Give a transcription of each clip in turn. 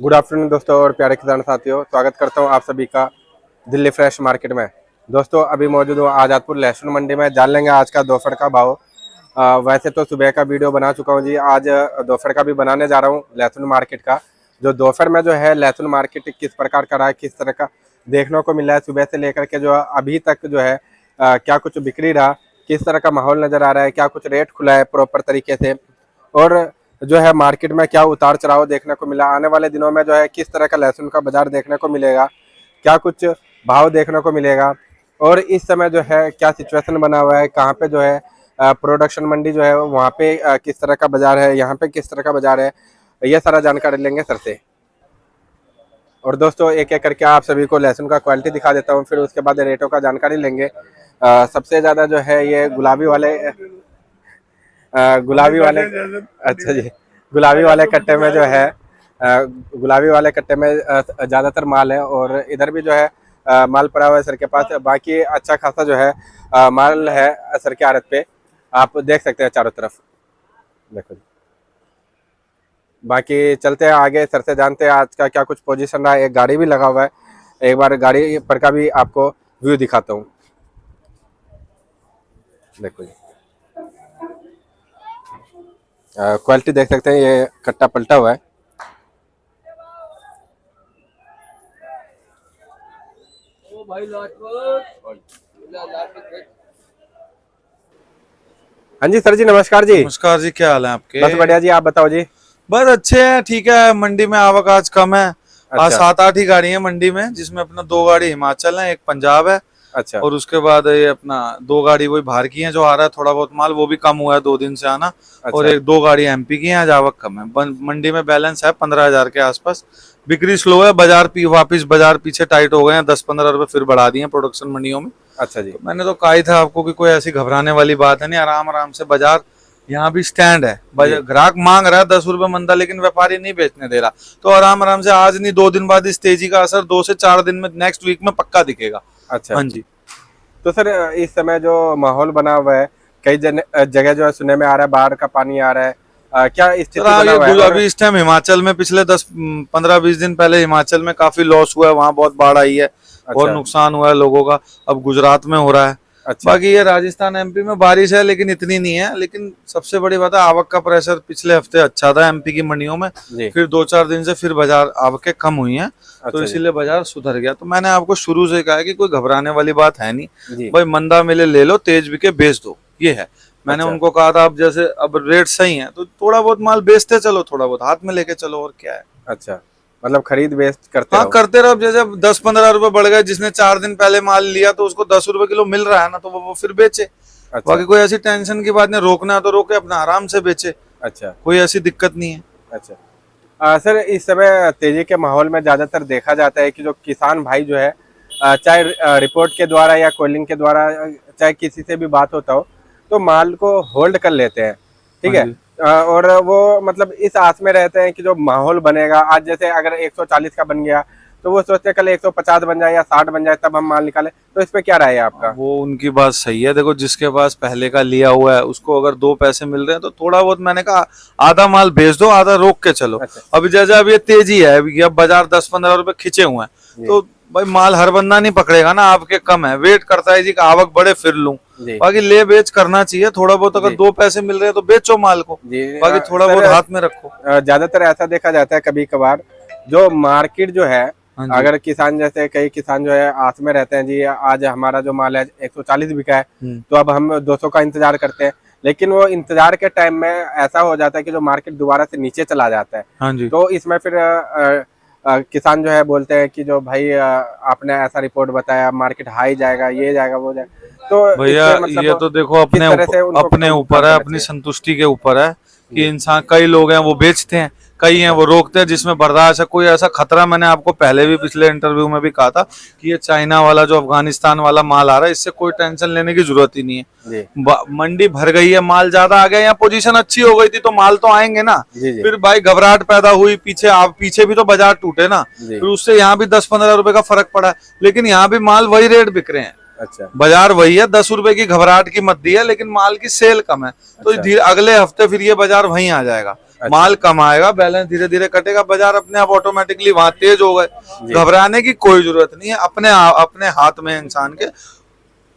Good afternoon दोस्तों और प्यारे किसान साथियों, स्वागत करता हूं आप सभी का दिल्ली फ्रेश मार्केट में। दोस्तों अभी मौजूद हूं आज़ादपुर लहसुन मंडी में। जान लेंगे आज का दोपहर का भाव। वैसे तो सुबह का वीडियो बना चुका हूं जी, आज दोपहर का भी बनाने जा रहा हूं लहसुन मार्केट का। जो दोपहर में जो है लहसुन मार्केट किस प्रकार का रहा है, किस तरह का देखने को मिला है सुबह से लेकर के जो अभी तक जो है क्या कुछ बिक्री रहा, किस तरह का माहौल नज़र आ रहा है, क्या कुछ रेट खुला है प्रॉपर तरीके से, और जो है मार्केट में क्या उतार चढ़ाव देखने को मिला, आने वाले दिनों में जो है किस तरह का लहसुन का बाजार देखने को मिलेगा, क्या कुछ भाव देखने को मिलेगा, और इस समय जो है क्या सिचुएशन बना हुआ है, कहाँ पे जो है प्रोडक्शन मंडी जो है वहाँ पे किस तरह का बाजार है, यहाँ पे किस तरह का बाजार है, ये सारा जानकारी लेंगे सर से। और दोस्तों एक एक करके आप सभी को लहसुन का क्वालिटी दिखा देता हूँ, फिर उसके बाद रेटों का जानकारी लेंगे। सबसे ज़्यादा जो है ये गुलाबी वाले अच्छा जी, गुलाबी वाले कट्टे में जो है गुलाबी वाले कट्टे में ज़्यादातर माल है, और इधर भी जो है माल पड़ा हुआ है सर के पास। बाकी अच्छा खासा जो है माल है सर के आड़त पे, आप देख सकते हैं चारों तरफ। देखो जी, बाकी चलते हैं आगे, सर से जानते हैं आज का क्या कुछ पोजीशन रहा है। एक गाड़ी भी लगा हुआ है, एक बार गाड़ी पर का भी आपको व्यू दिखाता हूँ। देखो जी, क्वालिटी देख सकते हैं, ये कट्टा पलटा हुआ है। हाँ जी सर जी, नमस्कार जी। नमस्कार जी, क्या हाल है आपके? बस बढ़िया जी, आप बताओ जी। बस अच्छे हैं, ठीक है। मंडी में आवक आज कम है। आज अच्छा 7-8 ही गाड़ी है मंडी में, जिसमें अपना 2 गाड़ी हिमाचल है, एक पंजाब है, अच्छा और उसके बाद ये अपना 2 गाड़ी वही बाहर की है जो आ रहा है थोड़ा बहुत माल, वो भी कम हुआ है 2 दिन से आना। और अच्छा 2 गाड़ी एमपी की है, आज आवक कम है। मंडी में बैलेंस है 15,000 के आसपास। बिक्री स्लो है, वापिस बाजार पीछे टाइट हो गए हैं, 10-15 रुपए फिर बढ़ा दिए प्रोडक्शन मंडियों में। अच्छा जी। तो मैंने तो कहा ही था आपको कि कोई ऐसी घबराने वाली बात है नहीं, आराम आराम से बाजार यहाँ भी स्टैंड है। ग्राहक मांग रहा है 10 रुपए मंदा, लेकिन व्यापारी नहीं बेचने दे रहा। तो आराम आराम से आज नहीं 2 दिन बाद इस तेजी का असर 2 से 4 दिन में, नेक्स्ट वीक में पक्का दिखेगा। अच्छा हाँ जी। तो सर इस समय जो माहौल बना हुआ है, कई जगह जो है सुनने में आ रहा है बाढ़ का पानी आ रहा है, क्या स्थिति बना हुआ है? अभी इस टाइम हिमाचल में पिछले 10-15-20 दिन पहले हिमाचल में काफी लॉस हुआ है, वहाँ बहुत बाढ़ आई है, बहुत नुकसान हुआ है लोगों का। अब गुजरात में हो रहा है। अच्छा बाकी ये राजस्थान एमपी में बारिश है, लेकिन इतनी नहीं है। लेकिन सबसे बड़ी बात है, आवक का प्रेशर पिछले हफ्ते अच्छा था एमपी की मंडियों में, फिर 2-4 दिन से फिर बाजार आवकें कम हुई हैं। तो इसीलिए बाजार सुधर गया। तो मैंने आपको शुरू से कहा है कि कोई घबराने वाली बात है नहीं भाई, मंदा मिले ले लो, तेज बिके बेच दो, ये है। मैंने उनको कहा था अब जैसे अब रेट सही है तो थोड़ा बहुत माल बेचते चलो, थोड़ा बहुत हाथ में लेके चलो, और क्या है। अच्छा, मतलब खरीद बेच करते हाँ रहो। करते रहो। जैसे 10-15 रुपए बढ़ गए, जिसने 4 दिन पहले माल लिया तो उसको 10 रुपए किलो मिल रहा है ना, तो वो फिर बेचे। अच्छा बाकी कोई ऐसी टेंशन की बात नहीं, रोकना है तो रोके, अपना आराम से बेचे, अच्छा कोई ऐसी दिक्कत नहीं है। अच्छा सर इस समय तेजी के माहौल में ज्यादातर देखा जाता है कि जो किसान भाई जो है चाहे रिपोर्ट के द्वारा या कॉलिंग के द्वारा, चाहे किसी से भी बात होता हो, तो माल को होल्ड कर लेते हैं, ठीक है। और वो मतलब इस आस में रहते हैं कि जो माहौल बनेगा, आज जैसे अगर 140 का बन गया तो वो सोचते हैं कल 150 बन जाए या 60 बन जाए तब हम माल निकालें। तो इस पे क्या राय है आपका? वो उनकी बात सही है। देखो, जिसके पास पहले का लिया हुआ है उसको अगर 2 पैसे मिल रहे हैं तो थोड़ा बहुत, मैंने कहा आधा माल बेच दो, आधा रोक के चलो। अच्छा। अभी जैसे अब ये तेजी है, अब बाजार 10-15 रुपए खिंचे हुए हैं, तो भाई माल हर बंदा नहीं पकड़ेगा ना, आपके कम है, वेट करता है जी कि आवक बढ़े फिर लूं। बाकी ले बेच करना चाहिए थोड़ा बहुत, अगर 2 पैसे मिल रहे हैं तो बेचो माल को, बाकी थोड़ा बहुत हाथ में रखो। ज्यादातर ऐसा देखा जाता है कभी कभार जो मार्केट जो है, अगर किसान जैसे कई किसान जो है आस में रहते हैं जी, आज हमारा जो माल है 140 बिका है तो अब हम 200 का इंतजार करते हैं, लेकिन वो इंतजार के टाइम में ऐसा हो जाता है कि जो मार्केट दोबारा से नीचे चला जाता है। हाँ जी। तो इसमें फिर किसान जो है बोलते हैं कि जो भाई आपने ऐसा रिपोर्ट बताया, मार्केट हाई जाएगा, ये जाएगा, वो जाएगा। तो भैया मतलब ये तो देखो अपने ऊपर है, अपनी संतुष्टि के ऊपर है कि इंसान, कई लोग हैं वो बेचते हैं, कई हैं वो रोकते हैं, जिसमें बर्दाश्त है। कोई ऐसा खतरा, मैंने आपको पहले भी पिछले इंटरव्यू में भी कहा था कि ये चाइना वाला जो अफगानिस्तान वाला माल आ रहा है, इससे कोई टेंशन लेने की जरूरत ही नहीं है। मंडी भर गई है, माल ज्यादा आ गया, या पोजीशन अच्छी हो गई थी तो माल तो आएंगे ना। फिर भाई घबराहट पैदा हुई, पीछे भी तो बाजार टूटे ना, फिर उससे यहाँ भी 10-15 रुपए का फर्क पड़ा है, लेकिन यहाँ भी माल वही रेट बिक रहे हैं। अच्छा, बाजार वही है, 10 रुपए की घबराहट की मत दी है, लेकिन माल की सेल कम है। तो अगले हफ्ते फिर ये बाजार वहीं आ जाएगा। माल कम आएगा, बैलेंस धीरे धीरे कटेगा, बाजार अपने आप ऑटोमेटिकली वहां तेज हो गए। घबराने की कोई जरूरत नहीं है, अपने हाथ में है इंसान के।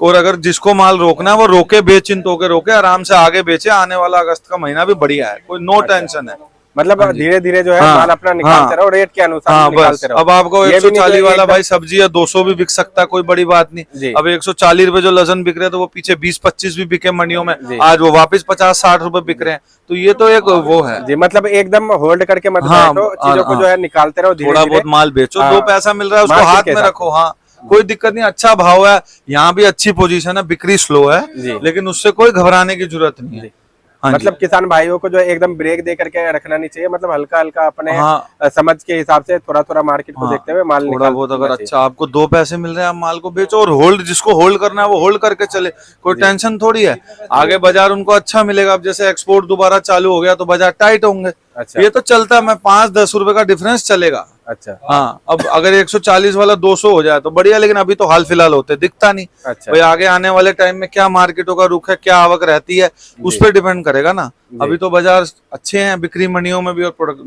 और अगर जिसको माल रोकना है वो रोके, बेचिंत होके रोके, आराम से आगे बेचे। आने वाला अगस्त का महीना भी बढ़िया है, कोई नो टेंशन है। मतलब धीरे धीरे जो है हाँ, माल अपना निकालते रहो, रेट के अनुसार हाँ, निकालते बस रहो। अब आपको ये भी नहीं 140 तो वाला एकदम- भाई सब्जी है 200 भी बिक सकता है, कोई बड़ी बात नहीं। अब 140 रुपए जो लहसुन बिक रहे हैं तो वो पीछे 20-25 भी बिके मंडियों में, आज वो वापस 50-60 रुपए बिक रहे हैं। तो ये तो एक वो है जी, मतलब एकदम होल्ड करके मत बैठो, चीजों को जो है निकालते रहो धीरे थोड़ा धीरे। बहुत माल बेचो, हाँ, 2 पैसा मिल रहा है उसको मार्केट हाथ के में हिसाब रखो। हाँ, कोई दिक्कत नहीं, अच्छा भाव है, यहाँ भी अच्छी पोजीशन है, बिक्री स्लो है, जी। लेकिन उससे कोई घबराने की जरूरत नहीं है। हाँ जी। मतलब किसान भाइयों को जो है एकदम ब्रेक दे करके रखना नहीं चाहिए, मतलब हल्का हल्का अपने हाँ, समझ के हिसाब से थोड़ा थोड़ा मार्केट को हाँ, देखते हुए माल थोड़ा बहुत अगर अच्छा आपको 2 पैसे मिल रहे हैं, आप माल को बेचो। और होल्ड, जिसको होल्ड करना है वो होल्ड करके चले, कोई टेंशन थोड़ी है। आगे बाजार उनको अच्छा मिलेगा। अब जैसे एक्सपोर्ट दोबारा चालू हो गया तो बाजार टाइट होंगे। अच्छा। ये तो चलता है, मैं 5-10 रुपए का डिफरेंस चलेगा। अच्छा। हाँ, अब अगर 140 वाला 200 हो जाए तो बढ़िया, लेकिन अभी तो हाल फिलहाल होते दिखता नहीं। अच्छा। भाई आगे आने वाले टाइम में क्या मार्केटों का रुख है, क्या आवक रहती है, उस पर डिपेंड करेगा ना। अभी तो बाजार अच्छे हैं, बिक्री मंडियों में भी, और प्रोडक्ट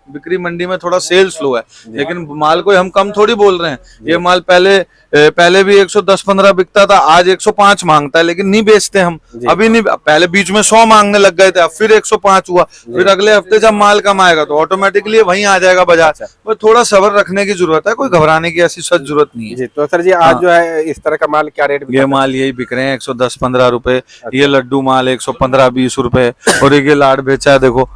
बिक्री मंडी में थोड़ा सेल स्लो है, लेकिन माल को हम कम थोड़ी बोल रहे हैं। ये माल पहले भी 110-15 बिकता था, आज 105 मांगता है, लेकिन नहीं बेचते हम अभी नहीं। पहले बीच में 100 मांगने लग गए थे, अब फिर 105 हुआ, फिर अगले हफ्ते जब माल कम आएगा तो ऑटोमेटिकली वहीं आ जाएगा बाजार। बस थोड़ा सब्र रखने की जरूरत है, कोई घबराने की ऐसी सच जरूरत नहीं है। जी, तो सर जी आज जो है इस तरह का माल क्या रेट? ये माल यही बिक रहे हैं 110-15 रुपए। ये लड्डू माल 115-20 रुपए। और ये लाट बेचा है, देखो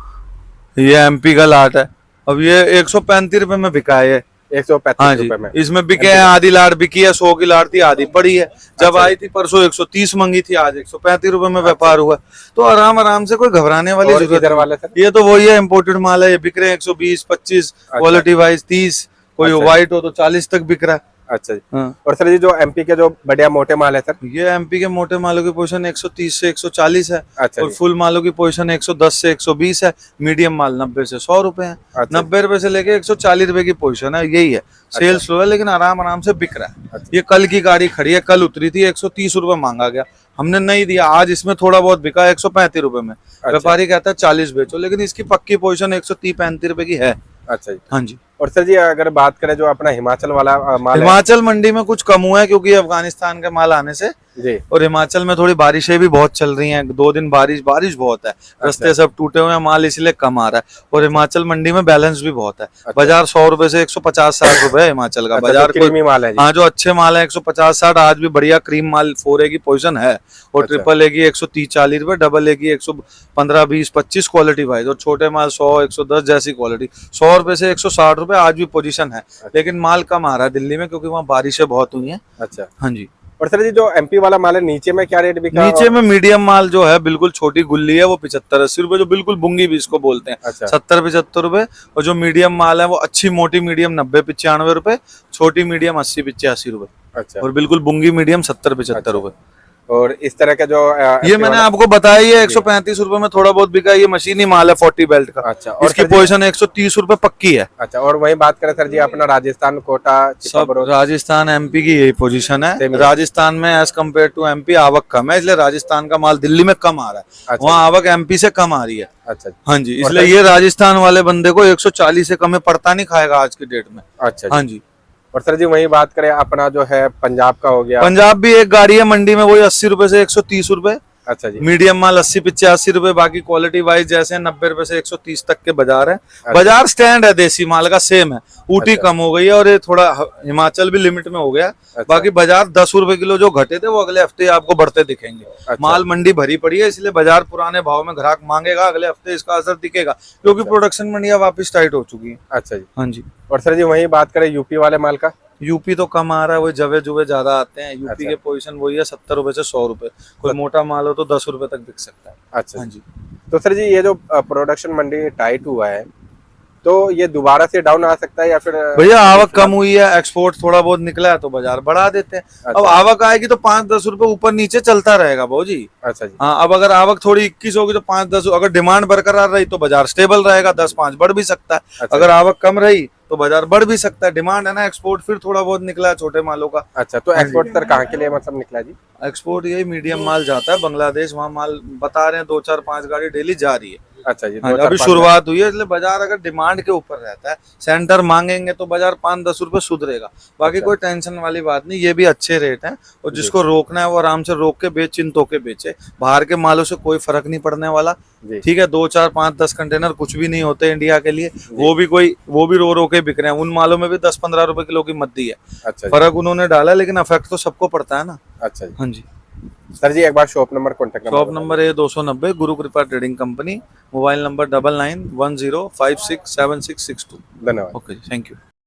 ये एमपी का लाट है, अब ये 135 रुपए में बिका है। 135 रुपए में इसमें बिके हैं, आधी लाट बिकी है, 100 की लाट थी, आधी पड़ी है। जब आई थी परसों 130 मंगी थी, आज 135 रुपए में व्यापार हुआ। तो आराम आराम से, कोई घबराने वाली जरूरत वाले सर? ये तो वही है, इम्पोर्टेड माल है। ये बिक रहे हैं 120-25, क्वालिटी वाइज 30, कोई व्हाइट हो तो 40 तक बिक रहा है। अच्छा जी। और सर जी जो एमपी के जो बढ़िया मोटे माल है सर? ये एमपी के मोटे मालों की पोजीशन 130 से 140 है। अच्छा और फुल मालों की पोजीशन 110 से 120 है। मीडियम माल 90 से 100 रुपए है। अच्छा। 90 रुपए से लेके 140 रुपए की पोजीशन है, यही है। सेल स्लो है, लेकिन आराम आराम से बिक रहा है। अच्छा। ये कल की गाड़ी खड़ी है, कल उतरी थी, 130 रुपए मांगा गया, हमने नहीं दिया। आज इसमें थोड़ा बहुत बिका 135 रुपए में। व्यापारी कहता है 40 बेचो, लेकिन इसकी पक्की पोजीशन 130-35 रुपए की है। अच्छा जी। हाँ जी। और सर जी अगर बात करें जो अपना हिमाचल वाला माल है? हिमाचल मंडी में कुछ कम हुआ है, क्योंकि अफगानिस्तान का माल आने से जी। और हिमाचल में थोड़ी बारिशें भी बहुत चल रही हैं। 2 दिन बारिश बहुत है, रास्ते सब टूटे हुए हैं, माल इसलिए कम आ रहा है। और हिमाचल मंडी में बैलेंस भी बहुत है। बाजार 100 रुपए से 150-60 रुपए है हिमाचल का बाजार। क्रीमी माल है? हाँ, जो अच्छे माल है 150-60। आज भी बढ़िया क्रीम माल 4A की पोजीशन है। और ट्रिपल ए की 130-40 रुपए, डबल ए की 115-20-25 क्वालिटी वाइज। और छोटे माल 100-110 जैसी क्वालिटी 100 रुपए से 160 रुपए आज भी पोजीशन है। लेकिन माल कम आ रहा है दिल्ली में, क्योंकि वहाँ बारिशें बहुत हुई हैं। अच्छा। हाँ जी। और सर जी जो एमपी वाला माल है नीचे में क्या रेट बिका? नीचे में मीडियम माल जो है, बिल्कुल छोटी गुल्ली है, वो 75-80 रुपए, जो बिल्कुल बुंगी भी इसको बोलते हैं। अच्छा। 70-75 रुपए। और जो मीडियम माल है वो अच्छी मोटी मीडियम 90-95 रुपए, छोटी मीडियम 80-85 रुपए। अच्छा। और बिल्कुल बुंगी मीडियम 70-75 रुपए। और इस तरह का जो ये मैंने आपको बताया, ये 135 रुपए में थोड़ा बहुत बिका। ये मशीनी माल है 40 बेल्ट का। अच्छा। और इसकी पोजीशन 130 रुपए पक्की है। अच्छा। और वही बात करें सर जी अपना राजस्थान, कोटा, सब राजस्थान एमपी की यही पोजीशन है। राजस्थान में एज कम्पेयर टू एमपी आवक कम है, इसलिए राजस्थान का माल दिल्ली में कम आ रहा है। अच्छा। वहाँ आवक एमपी से कम आ रही है। अच्छा। हाँ जी, इसलिए ये राजस्थान वाले बंदे को 140 से कम पड़ता नहीं खाएगा आज की डेट में। अच्छा। हाँ जी। और सर जी वही बात करें अपना जो है पंजाब का हो गया? पंजाब भी एक गाड़ी है मंडी में, वही 80 रुपए से 130 रुपए। अच्छा जी। मीडियम माल 80-85 रुपए, बाकी क्वालिटी वाइज जैसे 90 रुपए से 130 तक के बाजार है। बाजार स्टैंड है देसी माल का, सेम है। ऊटी कम हो गई है और ये थोड़ा हिमाचल भी लिमिट में हो गया। बाकी बाजार 10 रुपए किलो जो घटे थे वो अगले हफ्ते आपको बढ़ते दिखेंगे। माल मंडी भरी पड़ी है, इसलिए बाजार पुराने भाव में ग्राहक मांगेगा। अगले हफ्ते इसका असर दिखेगा, क्योंकि प्रोडक्शन मंडियां वापस टाइट हो चुकी है। अच्छा जी। हाँ जी। और सर जी वही बात करें यूपी वाले माल का? यूपी तो कम आ रहा है, वो जवे जुवे ज्यादा आते हैं। यूपी के पोजीशन वही है 70 रुपए से 100 रुपए। कोई मोटा माल हो तो 10 रुपए तक बिक सकता है। अच्छा। हाँ जी। तो सर जी ये जो प्रोडक्शन मंडी टाइट हुआ है, तो ये दोबारा से डाउन आ सकता है या फिर? भैया आवक कम हुई है, एक्सपोर्ट थोड़ा बहुत निकला है तो बाजार बढ़ा देते हैं। अच्छा। अब आवक आएगी तो 5-10 रुपए ऊपर नीचे चलता रहेगा भाऊ जी। अच्छा जी। हाँ, अब अगर आवक थोड़ी 21 होगी तो 5-10, अगर डिमांड बरकरार रही तो बाजार स्टेबल रहेगा, 10-5 बढ़ भी सकता है। अच्छा। अगर आवक कम रही तो बाजार बढ़ भी सकता है। डिमांड है ना, एक्सपोर्ट फिर थोड़ा बहुत निकला है छोटे मालों का। अच्छा। तो एक्सपोर्ट सर कहाँ के लिए मतलब निकला जी? एक्सपोर्ट यही मीडियम माल जाता है बांग्लादेश, वहाँ माल बता रहे हैं 2-4-5 गाड़ी डेली जा रही है। अच्छा जी, हाँ, 2 अभी 4 शुरुआत हुई है, इसलिए बाजार अगर डिमांड के ऊपर रहता है, सेंटर मांगेंगे तो बाजार 5-10 रुपए सुधरेगा। बाकी अच्छा। कोई टेंशन वाली बात नहीं, ये भी अच्छे रेट हैं, और जी। जिसको रोकना है वो आराम से रोक के बेच, चिंतों के बेचे। बाहर के मालों से कोई फर्क नहीं पड़ने वाला। जी। ठीक है, 2 4 5 10 कंटेनर कुछ भी नहीं होते इंडिया के लिए, वो भी रो रो के बिक रहे हैं। उन मालों में भी 10-15 रुपए किलो की मद्दी है, अच्छा जी। फर्क उन्होंने डाला, लेकिन अफेक्ट तो सबको पड़ता है ना। अच्छा जी। हाँ जी। सर जी एक बार shop number, contact number shop बता नंबर है 290 गुरु कृपा ट्रेडिंग कंपनी, मोबाइल नंबर 9910567662। दीजिए। धन्यवाद। ओके जी, थैंक यू।